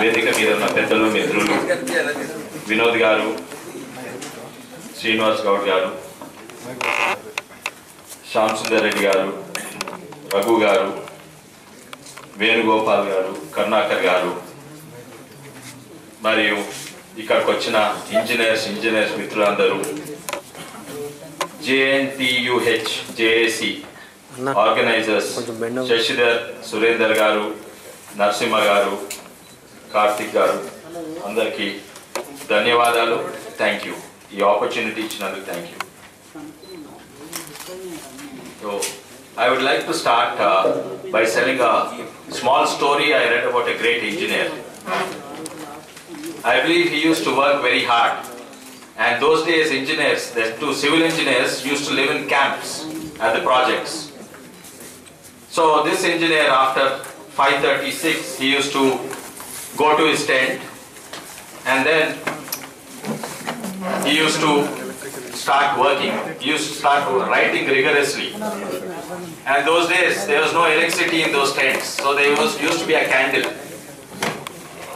వేదిక మీద ఉన్న పెద్దలు మిత్రులు వినోద్ గారు, శ్రీనివాస్ గౌడ్ గారు, శ్యామ్ సుందర్ రెడ్డి గారు, రఘు గారు, వేణుగోపాల్ గారు, కరుణాకర్ గారు, మరియు ఇక్కడికి వచ్చిన ఇంజనీర్స్ మిత్రులందరూ, JNTUH-JAC ఆర్గనైజర్స్ శశిధర్, సురేందర్ గారు, నరసింహ గారు, కార్తిక్ గారు, అందరికీ ధన్యవాదాలు. Thank you. ఈ ఆపర్చునిటీ ఇచ్చినందుకు thank you. So, I would like to start by telling a small story I read about a great engineer. I believe he used to work very hard, and those days engineers, the two civil engineers, used to live in camps at the projects. So this engineer, after 5:36, he used to go to his tent, and then he used to start working. He used to start writing rigorously. And those days there was no electricity in those tents, so there used to be a candle.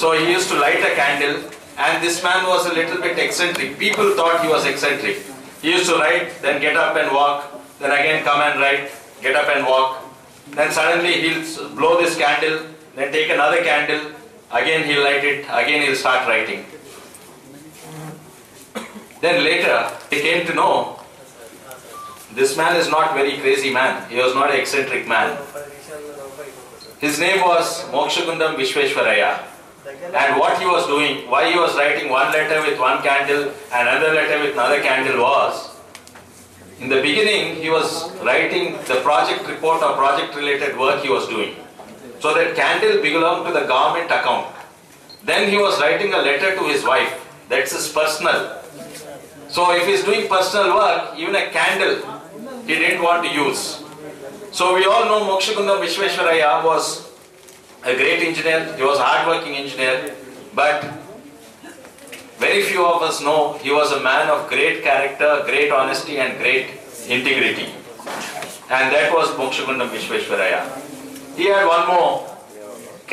So he used to light a candle, and this man was a little bit eccentric. People thought he was eccentric. He used to write, then get up and walk, then again come and write, get up and walk. Then suddenly he'll blow this candle, then take another candle, again he'll light it, again he'll start writing. Then later they came to know this man is not very crazy man. He was not an eccentric man. His name was Vishweshwar. And what he was doing, why he was writing one letter with one candle and another letter with another candle was, in the beginning he was writing the project report or project related work he was doing. So that candle belonged to the government account. Then he was writing a letter to his wife. That's his personal. So if he's doing personal work, even a candle he didn't want to use. So we all know Vishweshwar was a great engineer. He was a hard-working engineer, but very few of us know he was a man of great character, great honesty and great integrity. And that was Vishweshwar. He had one more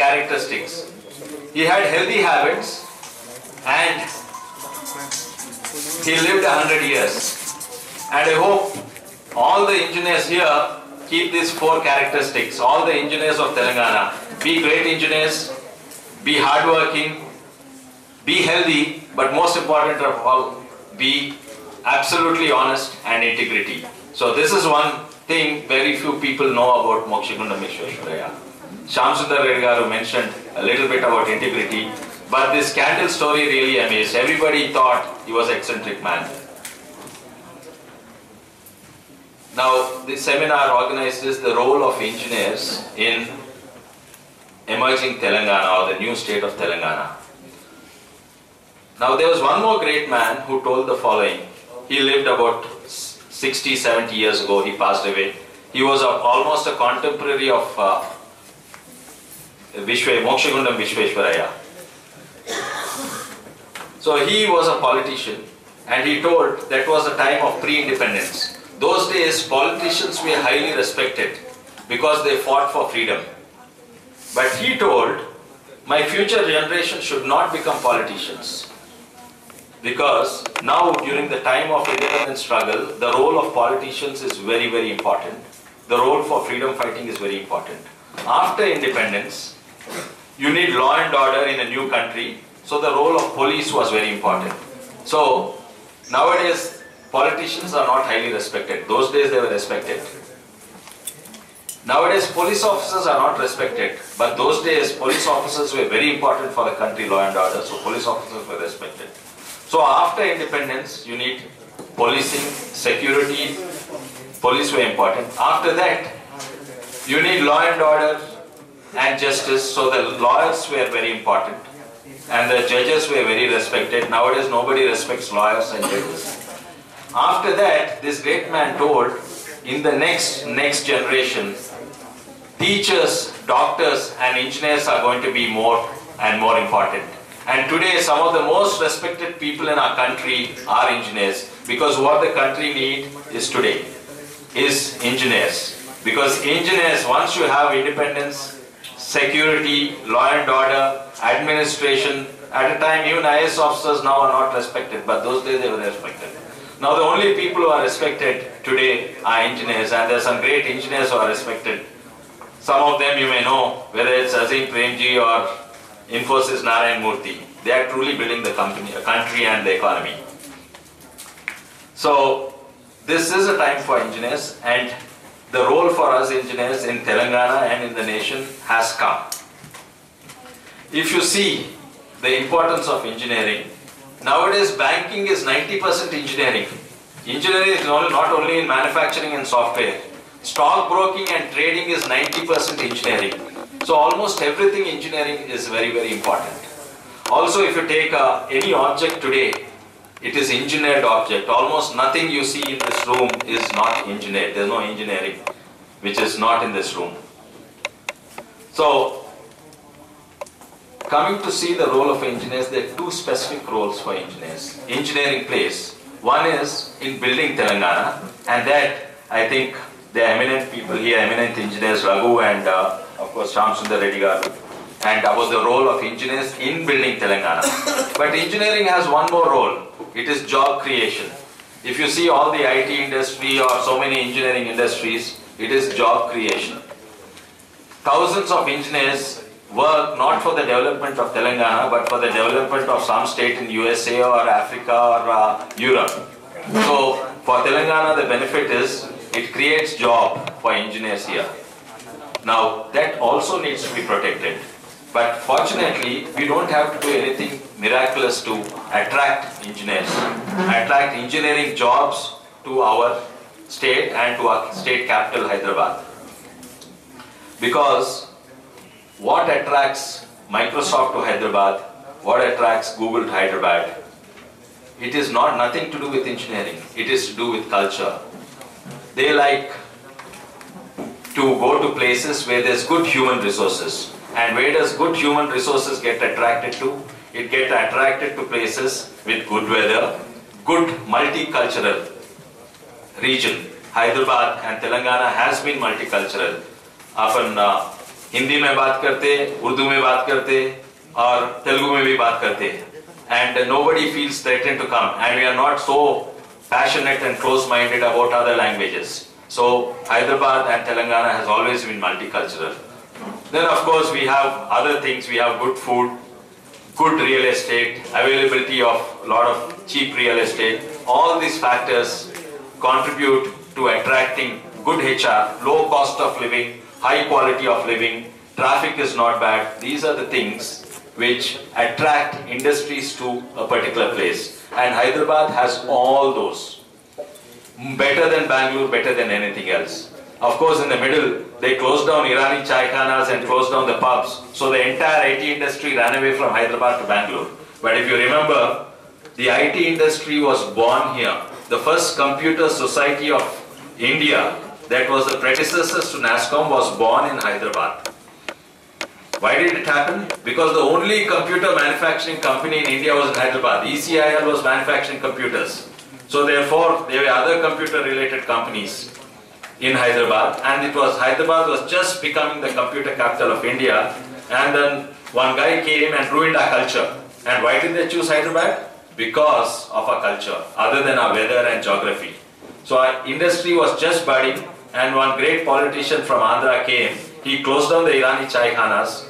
characteristics. He had healthy habits and he lived 100 years. And I hope all the engineers here keep these 4 characteristics. All the engineers of Telangana. Be great engineers, be hardworking, be healthy, but most important of all, be absolutely honest and integrity. So this is one thing very few people know about Vishweshwar. Shyam Sundar Reddy garu mentioned a little bit about integrity, but this candle story really amazed. Everybody thought he was an eccentric man. Now, this seminar organizes the role of engineers in emerging Telangana or the new state of Telangana. Now, there was one more great man who told the following. He lived about 60, 70 years ago. He passed away. He was almost a contemporary of Vishweshwar. So he was a politician, and he told that was a time of pre-independence. Those days, politicians were highly respected because they fought for freedom. But he told, my future generation should not become politicians. Because now, during the time of independence struggle, the role of politicians is very, very important. The role for freedom fighting is very important. After independence, you need law and order in a new country. So the role of police was very important. So nowadays, politicians are not highly respected. Those days they were respected. Nowadays, police officers are not respected. But those days, police officers were very important for the country, law and order. So police officers were respected. So after independence, you need policing, security, police were important. After that, you need law and order and justice. So the lawyers were very important. And the judges were very respected. Nowadays, nobody respects lawyers and judges. After that, this great man told, in the next generation, teachers, doctors and engineers are going to be more and more important. And today, some of the most respected people in our country are engineers, because what the country needs is today is engineers. Because engineers, once you have independence, security, law and order, administration. At a time, even IAS officers now are not respected, but those days they were respected. Now the only people who are respected today are engineers, and there are some great engineers who are respected. Some of them you may know, whether it's Azim Premji or Infosys Narayan Murthy. They are truly building the country and the economy. So this is a time for engineers, and the role for us engineers in Telangana and in the nation has come. If you see the importance of engineering, nowadays banking is 90% engineering. Engineering is not only in manufacturing and software. Stock broking and trading is 90% engineering. So almost everything engineering is very, very important. Also, if you take any object today, it is engineered object. Almost nothing you see in this room is not engineered. There is no engineering which is not in this room. So, coming to see the role of engineers, there are two specific roles for engineers. Engineering plays. One is in building Telangana, and that I think the eminent people here, eminent engineers, Raghu and of course Shamsundar Reddy garu, and about the role of engineers in building Telangana. But engineering has one more role. It is job creation. If you see all the IT industry or so many engineering industries, it is job creation. Thousands of engineers work not for the development of Telangana, but for the development of some state in USA or Africa or Europe. So for Telangana, the benefit is it creates job for engineers here. Now that also needs to be protected. But fortunately, we don't have to do anything miraculous to attract engineers, attract engineering jobs to our state and to our state capital, Hyderabad. Because what attracts Microsoft to Hyderabad, what attracts Google to Hyderabad, it is nothing to do with engineering, it is to do with culture. They like to go to places where there's good human resources. And where does good human resources get attracted to? It gets attracted to places with good weather, good multicultural region. Hyderabad and Telangana has been multicultural. Often Hindi में बात करते, उर्दू में बात करते, और तेलुगु में भी बात करते, and nobody feels threatened to come, and we are not so passionate and close-minded about other languages. So Hyderabad and Telangana has always been multicultural. Then of course we have other things. We have good food, good real estate, availability of a lot of cheap real estate. All these factors contribute to attracting good HR, low cost of living, high quality of living, traffic is not bad. These are the things which attract industries to a particular place. And Hyderabad has all those. Better than Bangalore, better than anything else. Of course, in the middle, they closed down Irani chai khanas and closed down the pubs. So the entire IT industry ran away from Hyderabad to Bangalore. But if you remember, the IT industry was born here. The first computer society of India, that was the predecessors to NASSCOM, was born in Hyderabad. Why did it happen? Because the only computer manufacturing company in India was in Hyderabad. ECIL was manufacturing computers. So therefore, there were other computer related companies in Hyderabad, and Hyderabad was just becoming the computer capital of India, and then one guy came and ruined our culture. And why did they choose Hyderabad? Because of our culture, other than our weather and geography. So our industry was just budding, and one great politician from Andhra came. He closed down the Irani chai khanas.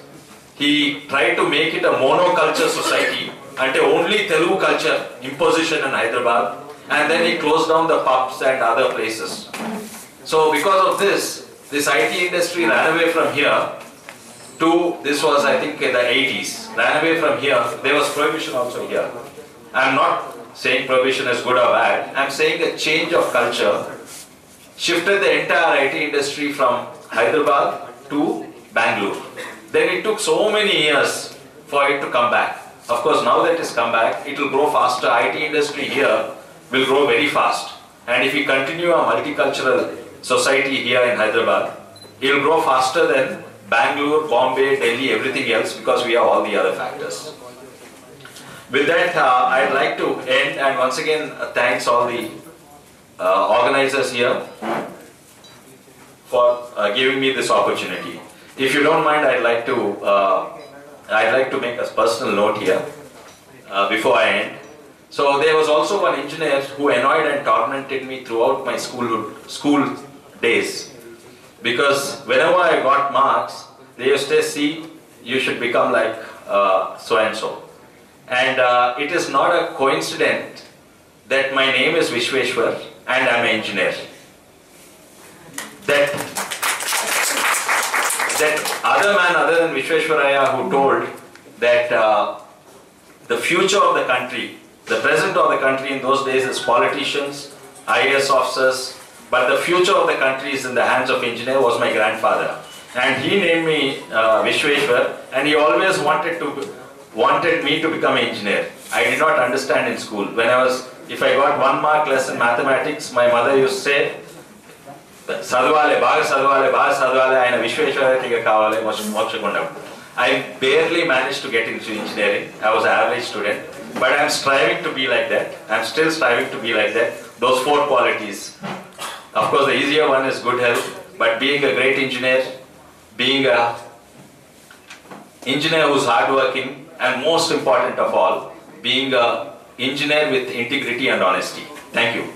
He tried to make it a monoculture society, and only Telugu culture imposition in Hyderabad, and then he closed down the pubs and other places. So because of this IT industry ran away from here to, this was I think in the 80s, ran away from here. There was prohibition also here. I am not saying prohibition is good or bad. I am saying a change of culture shifted the entire IT industry from Hyderabad to Bangalore. Then it took so many years for it to come back. Of course, now that it's come back, it will grow faster. IT industry here will grow very fast. And if we continue our multicultural society here in Hyderabad, it will grow faster than Bangalore, Bombay, Delhi, everything else, because we have all the other factors. With that, I'd like to end, and once again thanks all the organizers here for giving me this opportunity. If you don't mind, I'd like to I'd like to make a personal note here before I end. So there was also one engineer who annoyed and tormented me throughout my school days, because whenever I got marks, they used to say, see, you should become like so and so. And it is not a coincidence that my name is Vishweshwar and I'm an engineer. That other man other than Vishweshwaraya who told that the future of the country, the present of the country in those days is politicians, IAS officers, but the future of the country is in the hands of engineer, was my grandfather. And he named me Vishweshwar, and he always wanted me to become an engineer. I did not understand in school. If I got 1 mark less in mathematics, my mother used to say, Sadvale, baga sadvale, aina Vishweshwaraya kavale, Mokshakundam. I barely managed to get into engineering. I was an average student, but I'm striving to be like that. I'm still striving to be like that. Those 4 qualities. Of course, the easier one is good health, but being a great engineer, being an engineer who's hardworking, and most important of all, being an engineer with integrity and honesty. Thank you.